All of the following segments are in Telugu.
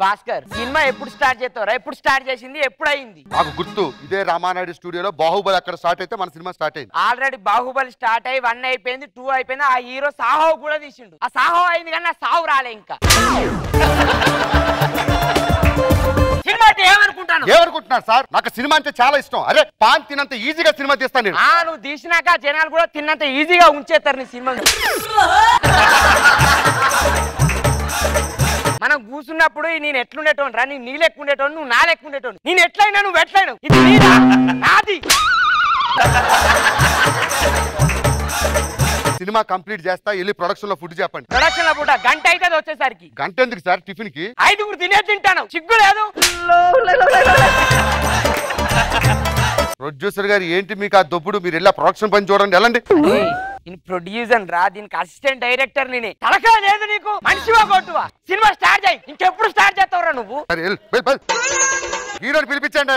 భాస్కర్ సినిమా ఎప్పుడు స్టార్ట్ చేస్తారా? ఎప్పుడు స్టార్ట్ చేసింది? ఎప్పుడు అయింది? నాకు గుర్తు, ఇదే రామానాయుడు స్టూడియోలో బాహుబలి అక్కడ స్టార్ట్ అయితే మన సినిమా స్టార్ట్ అయింది. ఆల్రెడీ బాహుబలి స్టార్ట్ అయ్యి 1 అయిపోయింది, 2 అయిపోయింది. ఆ హీరో సాహో కూడా తీసిండు. ఆ సాహో అయింది కానీ ఆ సాహు రాలే ఇంకా. సినిమా అంటే ఏమనుకుంటున్నారు సార్? నాకు సినిమా అంటే చాలా ఇష్టం. అరే పాన్ తినంత ఈజీగా సినిమా తీస్తాను నేను. నువ్వు తీసినాక జనాలు కూడా తిన్నంత ఈజీగా ఉంచేస్తారు నీ సినిమా. మనం కూర్చున్నప్పుడు నేను ఎట్లుండేటోను రా, నేను నీ లెక్క ఉండేటోను, నువ్వు నా లెక్క ఉండేటోను. నేను ఎట్లయినా నువ్వు ఎట్లయినా ఇది నీదా నాది. సినిమా కంప్లీట్ చేస్తా, వెళ్ళి ప్రొడక్షన్ లో ఫుడ్ చెప్పండి. ప్రొడక్షన్ లో పూట గంట అయితే వచ్చేసరికి. గంట ఎందుకు సార్? టిఫిన్ కి 5 తినే తింటాను, సిగ్గు లేదు. ప్రొడ్యూసర్ గారు ఏంటి మీకు ఆ దొప్పుడు? మీరు వెళ్ళి ప్రొడక్షన్ పని చూడండి, వెళ్ళండి. నేను ప్రొడ్యూసర్ రా, దీనికి అసిస్టెంట్ డైరెక్టర్ నేనే. తలకాయ లేదు నీకు? మనిషివా కొట్టువా? సినిమా స్టార్ట్ చేయి. ఇంకెప్పుడు స్టార్ట్ చేస్తావురా నువ్వు? హీరోని పిలిపించండి.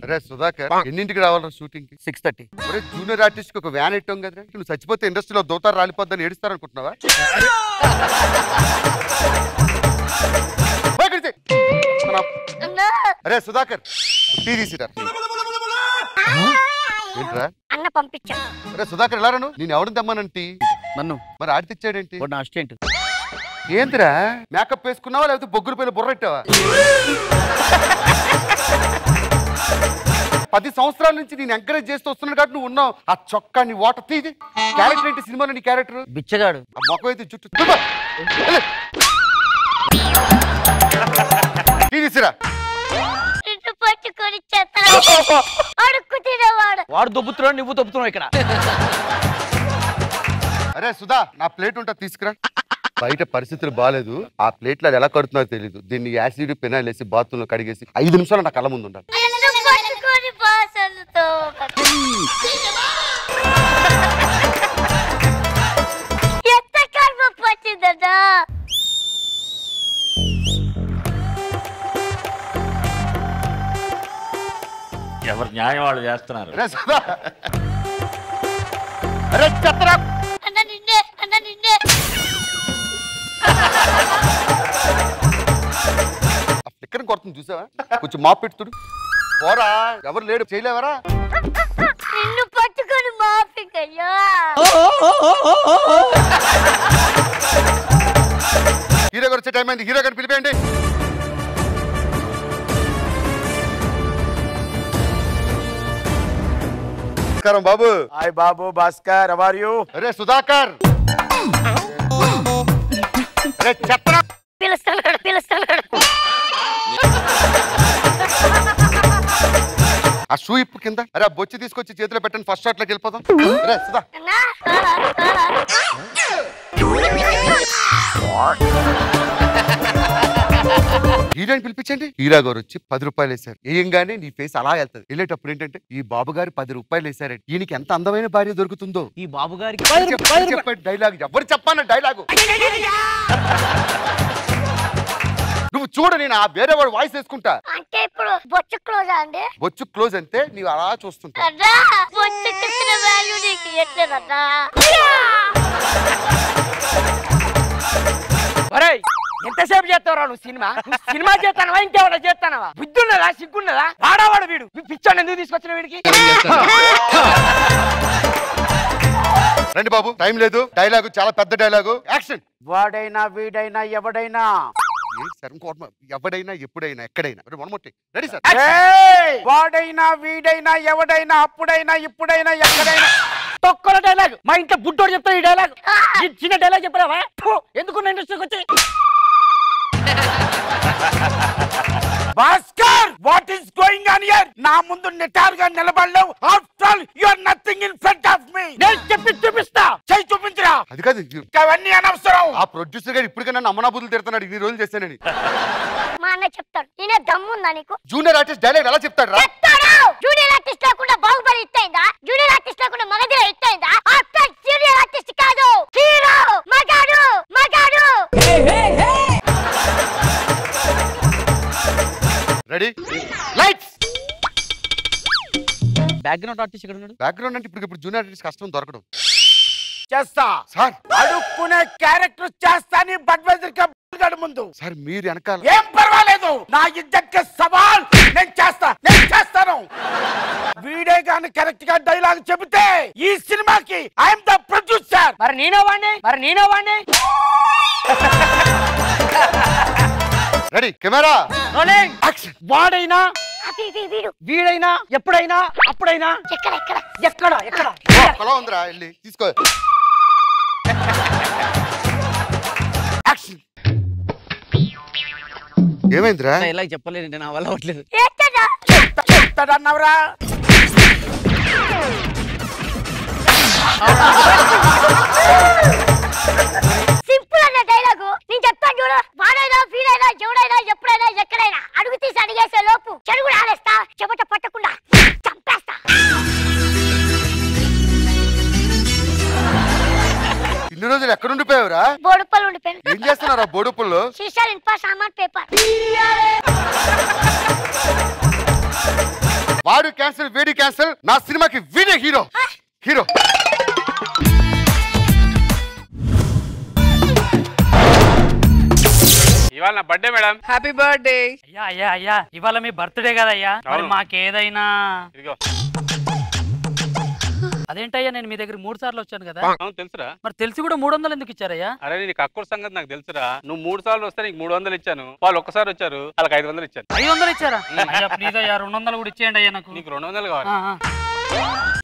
అరే సుధాకర్, ఎన్నింటికి రావాలరా షూటింగ్ కి? 6:30. ఒరే జూనియర్ ఆర్టిస్ట్ కి ఒక వ్యాన్ ఇట్టాం కదా, నువ్వు చచ్చిపోతే ఇండస్ట్రీలో దోతారు రాలిపోద్దని ఏడుస్తారనుకుంటున్నావా? అరే సుధాకర్, టీ తీసిరా. ఏంట్రా అన్న పంపించాను. అరే సుధాకర్ ఎలా రాను? నేను ఎవరిని తెమ్మానంటీ? నన్ను. మరి ఆడి తెచ్చాడేంటి? నా అసిస్టెంట్. ఏంటిరా మేకప్ వేసుకున్నావా లేకపోతే బొగ్గురు పైన బుర్రెట్టావా? 10 సంవత్సరాల నుంచి నేను ఎంకరేజ్ చేస్తూ వస్తున్నాను కాబట్టి నువ్వు ఉన్నావు. ఆ చొక్కా నీ ఓట తీది. క్యారెక్టర్ ఏంటి సినిమాలో? నీ క్యారెక్టర్ బిచ్చగాడు. ఆ మొక్క అయితే జుట్టు తీసిరా. వాడు దొబ్బుతున్నాడు, నువ్వు దొబ్బుతున్నావు ఇక్కడ. అరే సుధా, నా ప్లేట్ ఉంటా తీసుకురా. బయట పరిస్థితులు బాగాలేదు, ఆ ప్లేట్లు అది ఎలా కడుతున్నారో తెలీదు. దీన్ని యాసిడ్ పెనాయిల్ వేసి బాత్రూమ్ లో కడిగేసి 5 నిమిషాలు నా కళ్ళ ముందు ఉండాలి. ఎవరు న్యాయం వాళ్ళు చేస్తున్నారు. అరే సుధా, అరే చెత్తరా. ఆ ఫ్లిక్కర్ కొడుతుంది చూసావా? కొంచెం మాప్ పెట్టుతుడు. పోరా, ఎవరు లేడు, చేయలేవరా? నిన్ను పట్టుకొని మాఫికయ్యా. హీరో గారు వచ్చే టైం అయింది, హీరో గారిని పిలిపేయండి. నమస్కారం బాబు. హాయ్ బాబు భాస్కర్, హౌ ఆర్ యు? అరే సుధాకర్, అరే చెత్తరా. పిలుస్తాడు. ఆ షూ ఇప్పు కింద. అరే ఆ బొచ్చి తీసుకొచ్చి చేతిలో పెట్టండి, ఫస్ట్ షాట్ లోకి వెళ్ళిపోదాం. అరే సుధా, హీరోని పిలిపించండి. హీరో గారు వచ్చి 10 రూపాయలు వేశారు. వేయంగానే నీ ఫేస్ అలా వెళ్తుంది. వెళ్ళేటప్పుడు ఏంటంటే ఈ బాబు గారు 10 రూపాయలు వేశారండి, ఈయనకి ఎంత అందమైన భార్య దొరుకుతుందో. ఈ బాబు గారికి చెప్పండి డైలాగ్. ఎవరు చెప్పాను డైలాగు? నువ్వు చూడు, నేను ఆ వేరే వాడు వాయిస్ వేసుకుంటా. అంటే ఇప్పుడు బొచ్చు క్లోజ్ అండి. బొచ్చు క్లోజ్ అంటే నీవు అలా చూస్తుంటా. ఎంతసేపు చేస్తావురా నువ్వు సినిమా? సినిమా చేస్తానవా ఇంకేమైనా చేస్తానవా? బుద్ధున్నదా, సిగ్గున్నదా? వాడావాడు వీడు. పిచ్చోడు ఎందుకు తీసుకొచ్చిన వీడికి? రండి బాబు, టైం లేదు. డైలాగు చాలా పెద్ద డైలాగు. యాక్షన్. వాడైనా వీడైనా ఎవడైనా, ఎవడైనా ఎప్పుడైనా ఎక్కడైనా. Ready sir. వాడైనా వీడైనా ఎవడైనా అప్పుడైనా ఇప్పుడైనా ఎక్కడైనా. తొక్కల డైలాగ్. మా ఇంట్లో బుడ్డోడు చెప్తాడు ఈ డైలాగ్. ఈ చిన్న డైలాగ్ చెప్పరావా? ఎందుకు ఇండస్ట్రీకి వచ్చి? Bhaskar, what is going on here? నా ముందు నిటారుగా నిలబడలేవు. After all you are nothing in front of me. నేను చెప్పి చూపిస్తా. చెయ్యి చూపించరా. అది కాదు, అవన్నీ అనవసరం. ఆ ప్రొడ్యూసర్ గారు ఇప్పటికే నన్ను అమ్మనా బుద్ధులు తిడుతున్నాడు, ఇన్ని రోజులు చేశానని. మా అన్న చెప్తాడు. నేనే దమ్ముందా నీకు? జూనియర్ ఆర్టిస్ట్ డైలాగ్ ఎలా చెప్తాడు రా? జూనియర్ ఆర్టిస్ట్ లేకుండా బాహుబలి ఇట్టయిందా? జూనియర్ ఆర్టిస్ట్ లేకుండా మగధీర ఇట్టయిందా? ఆఫ్టర్ జూనియర్ ఆర్టిస్ట్ కాదు, హీరో, మగాడు. Ready, lights. బ్యాక్గ్రౌండ్ ఆర్టిస్ట్ ఇక్కడ ఉన్నాడు. బ్యాక్గ్రౌండ్ అంటే ఇప్పుడు జూనియర్ ఆర్టిస్ట్ కష్టం దొరకడం. చేస్తా సార్ అడుక్కునే క్యారెక్టర్ చేస్తా నీ బడ్వైజర్ గడు ముందు. సార్ మీరు వెనకాల ఏం పర్వాలేదు, నా ఇజ్జత్కి సవాల్. నేను చేస్తాను. వీడే గాని కరెక్ట్ గా డైలాగ్ చెబితే ఈ సినిమాకి ఐఎమ్ ద ప్రొడ్యూసర్. మరి నేనో వాడిని రెడీ కెమెరా రోలింగ్. యాక్షన్. వాడైనా వీడు వీడైనా ఎప్పుడైనా అప్పుడైనా ఎక్కడ ఎక్కడ పొలం ఉందిరా వెళ్ళి తీసుకో. యాక్షన్. ఏమైందిరా? ఇలా చెప్పలేదు, నా వల్ల అవ్వట్లేదు. చెప్తాడన్నవరా? సింపుల్ అన్న డైలాగు. నేను చెప్తాను చూడు. వాడైనా వీడైనా ఎవడైనా ఎప్పుడైనా ఎక్కడైనా అడుగు తీసి అడిగేసే లోపు చెడుగు ఆడేస్తా, చెమట పట్టకుండా చంపేస్తా. ఇన్ని రోజులు ఎక్కడ ఉండిపోయావురా? బోడుపల్లి ఉండిపోయాను. ఏం చేస్తున్నారా బోడుపుల్లో? సీసాలు ఇన్పా సామాన్ పేపర్. వాడు క్యాన్సిల్, వీడి క్యాన్సిల్. నా సినిమాకి వీడే హీరో. ఇవాళ నా బర్త్డే మేడం. Happy birthday. అయ్యా ఇవాళ మీ బర్త్డే కదయ్యా, మరి మాకేదైనా. ఇదిగో. అదేంటయ్యా, నేను మీ దగ్గర 3 సార్లు వచ్చాను కదా. అవును తెలుసురా. మరి తెలిసి కూడా 300 ఎందుకు ఇచ్చారయ్యా? అరే నీకు అక్కుర సంగతి నాకు తెలుసురా. నువ్వు 3 సార్లు వస్తే నీకు 300 ఇచ్చాను. వాళ్ళు ఒక్కసారి వచ్చారు, వాళ్ళకి 500 ఇచ్చాను. 500 ఇచ్చారా? అయ్యా ప్లీజ్ అయ్యా 200 కూడా ఇచ్చేయండి అయ్యా నాకు. నీకు 200 కావాలి.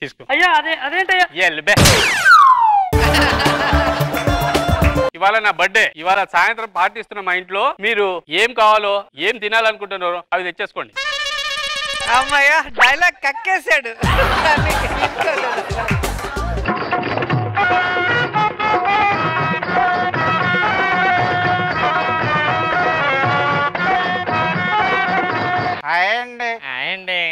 తీసుకో. అయ్యా అదేంటయ్యా? ఇవాళ నా బర్త్డే. ఇవాళ సాయంత్రం పార్టీ ఇస్తున్న మా ఇంట్లో. మీరు ఏం కావాలో ఏం తినాలనుకుంటున్నారో అవి తెచ్చేసుకోండి. అమ్మయ్య డైలాగ్ కక్కేశాడు. అండి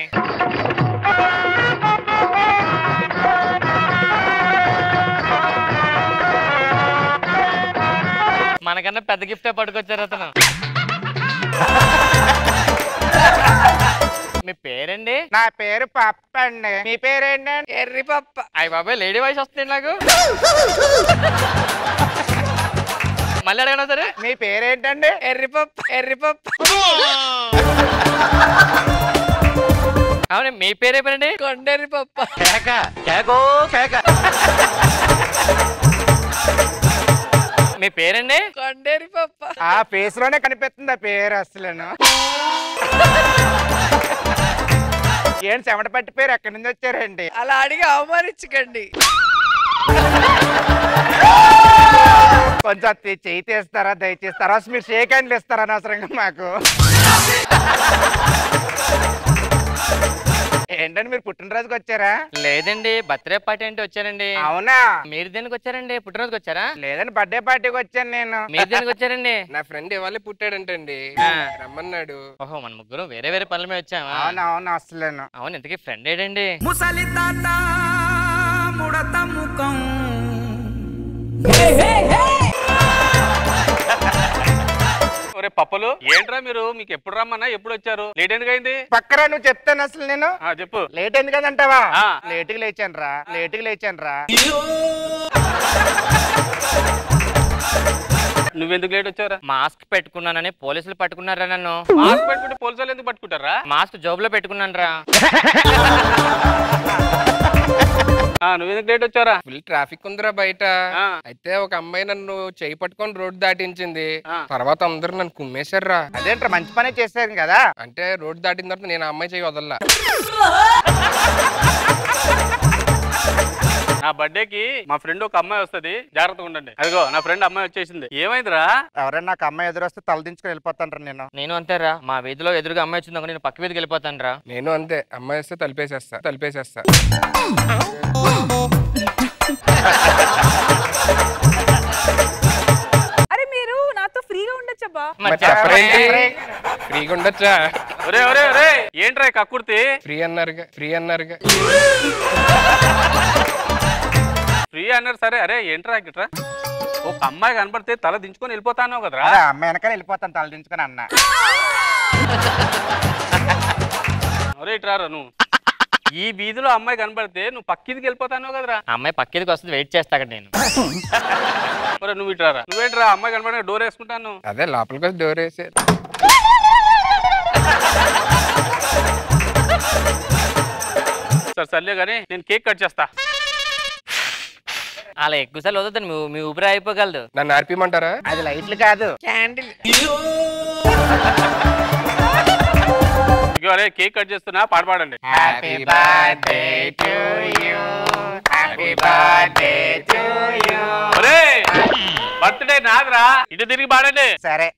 మనకన్నా పెద్ద గిఫ్టే పట్టుకొచ్చారు అతను. మీ పేరండి? నా పేరు పప్ప అండి. మీ పేరేంటండి? ఎర్రి పప్ప. అయ్య బాబాయ్ లేడీ వాయిస్ వస్తుంది నాకు. మళ్ళీ అడగనా సరే? మీ పేరేంటండి? ఎర్రి పప్ప. అవును మీ పేరే పేరండి? కొండెర్రి పప్ప. మీ పేరండి? కొండెర్రి పప్ప. ఆ ఫేస్ లోనే కనిపిస్తుంది ఆ పేరు అసలు. ఏంటి చెమట పట్టి పేరు ఎక్కడి నుంచి వచ్చారండి? అలా అడిగి అవమానించకండి. కొంచెం చెయ్యి తీస్తారా దయచేసి? తర్వాత మీరు షేక్ హ్యాండ్లు ఇస్తారా అనవసరంగా మాకు? ఏంటండి మీరు పుట్టినరోజుకి వచ్చారా? లేదండి బర్త్డే పార్టీ అంటే వచ్చానండి. అవునా? మీరు దేనికి వచ్చారండి? పుట్టినరోజుకి వచ్చారా? లేదండి బర్త్డే పార్టీకి వచ్చాను నేను. మీరు దేనికి వచ్చారండి? నా ఫ్రెండ్ ఇవాళ పుట్టాడంటండి, రమ్మన్నాడు. ఓహో మన ముగ్గురు వేరే వేరే పనుల మీద వచ్చామా? అవును అసలేను. అవును ఇంతకీ ఫ్రెండ్ ఏడండి? ముసలి తాత ముడత ముఖం. ఒరే పప్పలు ఏంట్రా మీరు? మీకు ఎప్పుడు రమ్మన్నా ఎప్పుడు వచ్చారు? లేట్ ఎందుకు అయింది? పక్కరా నువ్వు చెప్తాను అసలు నేను. చెప్పు. లేట్ అయింది కదంటావా? ఆ. లేటుగా లేచాను రా. నువ్వెందుకు లేట్ వచ్చారా? మాస్క్ పెట్టుకున్నానని పోలీసులు పట్టుకున్నారా నన్ను? మాస్క్ పెట్టుకుంటే పోలీసులు ఎందుకు పట్టుకుంటారా? మాస్క్ జోబులో పెట్టుకున్నాను రా. నువ్వెందుకు లేట్ వచ్చారా? ఫుల్ ట్రాఫిక్ ఉందిరా బయట. అయితే ఒక అమ్మాయి నన్ను చేయి పట్టుకొని రోడ్డు దాటించింది. తర్వాత అందరూ నన్ను కుమ్మేశారా. అదేంట్రా మంచి పనే చేశారు కదా. అంటే రోడ్డు దాటిన తర్వాత నేను ఆ అమ్మాయి చేయి వదల్లా. నా బర్త్డేకి మా ఫ్రెండ్ ఒక అమ్మాయి వస్తుంది, జాగ్రత్తగా ఉండండి. అదిగో నా ఫ్రెండ్ అమ్మాయి వచ్చేసింది. ఏమైందిరా? ఎవరైనా నాకు అమ్మాయి ఎదురొస్తే తలదించుకొని వెళ్ళిపోతాను నేను. నేను అంతేరా, మా వీధిలో ఎదురుగా అమ్మాయి వచ్చింది నేను పక్క వీధికి వెళ్ళిపోతాను రా. నేను అంతే, అమ్మాయి వస్తే తలిపేసేస్తా. అరే మీరు నాతో ఫ్రీగా ఉండొచ్చబ్బా. ఫ్రీగా ఉండొచ్చా? ఒరే ఏంట్రా కక్కుర్తి? ఫ్రీ అన్నారుగా. ఫ్రీ అన్నారు సరే. అరే ఏంట్రా గిట్రా? ఒక అమ్మాయి కనపడితే తల దించుకొని వెళ్ళిపోతాను కదరా? అమ్మాయి వెనకాల వెళ్ళిపోతాను తలదించుకొని అన్న. ఒరే ఇట్రారా నువ్వు. ఈ వీధిలో అమ్మాయి కనబడితే నువ్వు పక్కిదికి వెళ్ళిపోతాను కదరా. అమ్మాయి పక్కిదికి వస్తుంది, వెయిట్ చేస్తా అక్కడ నేను. మరి నువ్వు ఇట్రారా, నువ్వేంట్రా అమ్మాయి కనబడిన డోర్ వేసుకుంటాను. అదే లోపలికి వచ్చి డోర్ వేసే. సరే సర్లే కానీ నేను కేక్ కట్ చేస్తా. అలా ఎక్కువసార్లు వద్దని మీ ఊపిరి అయిపోగలదు. నన్ను ఆర్పిమంటారా? అది లైట్లు కాదు, క్యాండిల్. ఇగో అరే కేక్ కట్ చేస్తున్నా, పాట పాడండి. Happy birthday to you, happy birthday to you. ఒరే బర్త్డే నాదిరా, ఇటు తిరిగి పాడండి. సరే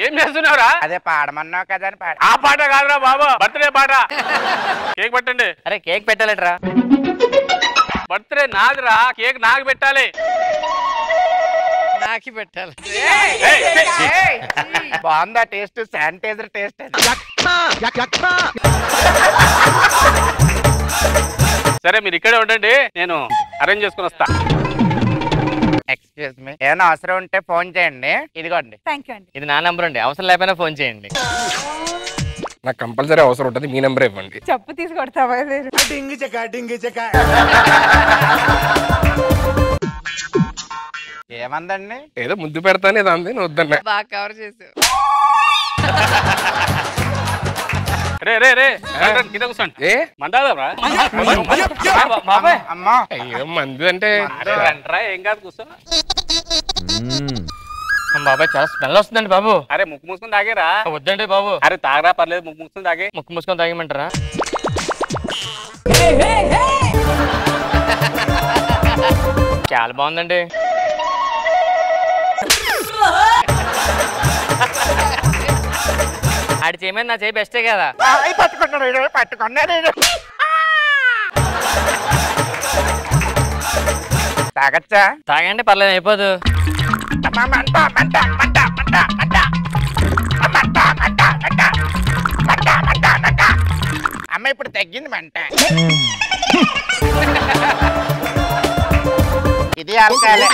ఏం చేస్తున్నావురా? అదే పాడమన్నావు కదా అని పాడ. ఆ పాట కాదురా బాబు, బర్త్డే పాట. కేక్ పెట్టండి. అరే కేక్ పెట్టాలట్రా. బర్త్డే నాదిరా, కేక్ నాకు పెట్టాలి. నాకి పెట్టాలి. బాగుందా టేస్ట్? Sanitiser taste. సరే మీరు ఇక్కడే ఉండండి, నేను అరేంజ్ చేసుకుని వస్తా. ఎక్స్క్యూజ్ మీ, ఏమైనా అవసరం ఉంటే ఫోన్ చేయండి. ఇదిగోండి. థ్యాంక్ యూ అండి. ఇది నా నంబర్ అండి, అవసరం లేకపోయినా ఫోన్ చేయండి. నాకు కంపల్సరీ అవసరం ఉంటుంది, మీ నెంబర్ ఇవ్వండి. చెప్పు తీసి కొడతావా? ఏమందండి? ఏదో ముద్దు పెడతాను ఏదో అంది, నువ్వు వద్దన్నా. బాగా కవర్ చేసావు. రే రే రే కింద కూర్చోండి. ఏ మందాదరా బాబాయ్ అమ్మా అయ్యో మందు అంటే ఏం కాదు, కూర్చో. బాబాయ్ చాలా స్మెల్ వస్తుందండి బాబు. అరే ముక్కు మూసుకొని తాగేరా. వద్దండి బాబు. అరే తాగరా పర్లేదు, ముక్కు మూసుకొని తాగే. ముక్కు మూసుకొని తాగమంటారా? చాలా బాగుందండి. ఆడి చేయమని నా చేయి బెస్టే కదా. పట్టుకున్నాడు పట్టుకున్నాడు. తాగచ్చా? తాగండి పర్లేదు, అయిపోదు. అమ్మ ఇప్పుడు తగ్గింది మంట. ఇది ఆల్కహాలే.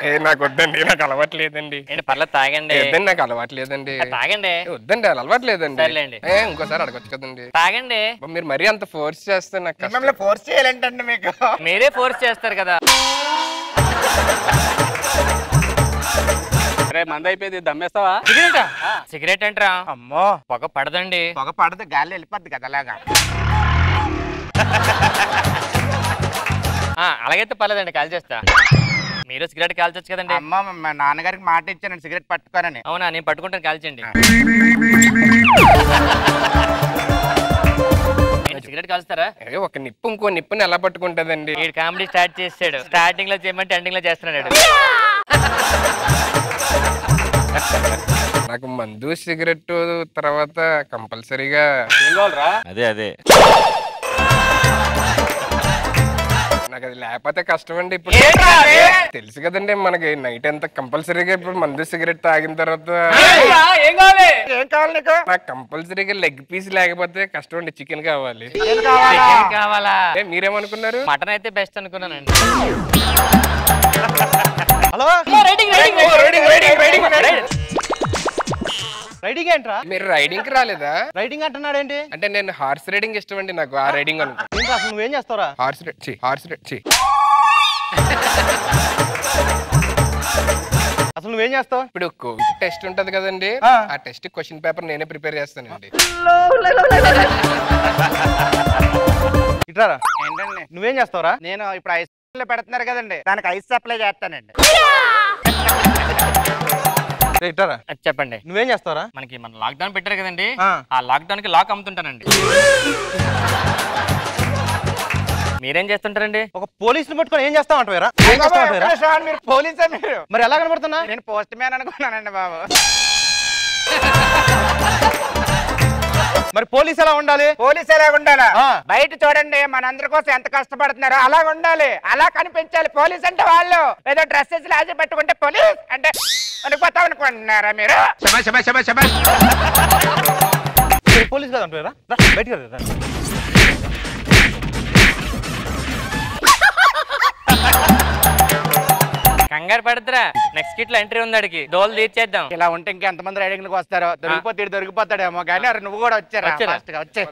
ఏ నాకు వద్దండి, నాకు అలవాట్లేదండి. ఏంటి పర్లేదు తాగండి. వద్దండి, నాకు అలవాట్లేదండి. తాగండి. వద్దండి, అలవాట్లేదండి. సర్లేండి. ఇంకోసారి అడగొచ్చు కదండి. తాగండి. మీరు మరీ అంత ఫోర్స్ చేస్తే నాకు కష్టం. మిమ్మల్ని ఫోర్స్ చేయాలంటండి మీకు. మీరే ఫోర్స్ చేస్తారు కదా. అరే మంద అయిపోయింది, దమ్మేస్తావా? సిగరెటా? సిగరెట్ ఏంట్రా? అమ్మో పొగ పడదండి. పొగ పడదు, గాలి వెళ్ళిపోద్ది కదా అలాగా. అలాగైతే పర్లేదండి, కాల్ చేస్తా. మీరు సిగరెట్ కాల్చొచ్చు కదండి. అమ్మ మా నాన్నగారికి మాట ఇచ్చాను సిగరెట్ పట్టుకోనని. అవునా, నేను పట్టుకుంటాను, కాల్చండి. సిగరెట్ కాల్స్తారా? ఒక నిప్పు ఇంకో నిప్పుని ఎలా పట్టుకుంటదండి? ఈ కామెడీ స్టార్ట్ చేసాడు. స్టార్టింగ్ లో చేయమంటే ఎండింగ్ లో చేస్తున్నాడు. నాకు మందు సిగరెట్ తర్వాత కంపల్సరీగా ఏం కావాలరా? అదే నాకు అది లేకపోతే కష్టం అండి. ఇప్పుడు తెలుసు కదండి మనకి నైట్ ఎంత కంపల్సరీగా ఇప్పుడు మందు సిగరెట్ తాగిన తర్వాత ఏం కావాలి? ఏం కావాలి నీకు? నాకు కంపల్సరీగా లెగ్ పీస్ లేకపోతే కష్టం అండి. చికెన్ కావాలి. ఏం కావాలా? చికెన్ కావాలా? మీరేమనుకున్నారు? మటన్ అయితే బెస్ట్ అనుకున్నానండి. హలో రైడింగ్ ఏంట్రా? మీరు రైడింగ్ కి రాలేదా? రైడింగ్ అంటున్నాడు ఏంటి? అంటే నేను హార్స్ రైడింగ్ ఇష్టం అండి, నాకు ఆ రైడింగ్ అనుకో. అసలు నువ్వేం చేస్తావురా? హార్స్ అసలు నువ్వేం చేస్తావు? ఇప్పుడు కోవిడ్ టెస్ట్ ఉంటది కదండి, ఆ టెస్ట్ క్వశ్చన్ పేపర్ నేనే ప్రిపేర్ చేస్తానండి. ఇట్రారా. ఏంటండి? నువ్వేం చేస్తావురా? నేను ఇప్పుడు ఐస్ లో పెడుతున్నారు కదండి, దానికి ఐస్ సప్లై చేస్తానండి. ఇట్రారా. చెప్పండి, నువ్వేం చేస్తావురా? మనకి మన లాక్డౌన్ పెట్టారు కదండి, ఆ. ఆ లాక్డౌన్ కి లాక్ అమ్ముతుంటానండి. మీరేం చేస్తుంటారండి? ఒక పోలీసుని పట్టుకొని ఏం చేస్తావంటారా? మీరు పోలీసా మీరు? మరి ఎలా కనబడుతున్నా? నేను పోస్ట్ మ్యాన్ అనుకున్నానండి బాబు. మరి పోలీస్ ఎలా ఉండాలి? పోలీస్ ఎలా ఉండాలా? ఆ. బయట చూడండి మనందరి కోసం ఎంత కష్టపడుతున్నారో అలా ఉండాలి, అలా కనిపించాలి. పోలీస్ అంటే వాళ్ళు ఏదో డ్రెస్సెస్ లాజీ పెట్టుకుంటే పోలీస్ అంటే అనుకోతాం అనుకుంటున్నారా మీరు? పోలీస్ కదా అంటారా? బయటికి రా. కంగారు పడద్దురా నెక్స్ట్ కిట్ లో ఎంట్రీ ఉంది అడిగి డోల్ తీర్చేద్దాం ఇలా ఉంటే ఇంకెంతమంది రైడింగ్ వస్తారో దొరికిపోతాడేమో కానీ నువ్వు కూడా వచ్చారా వచ్చే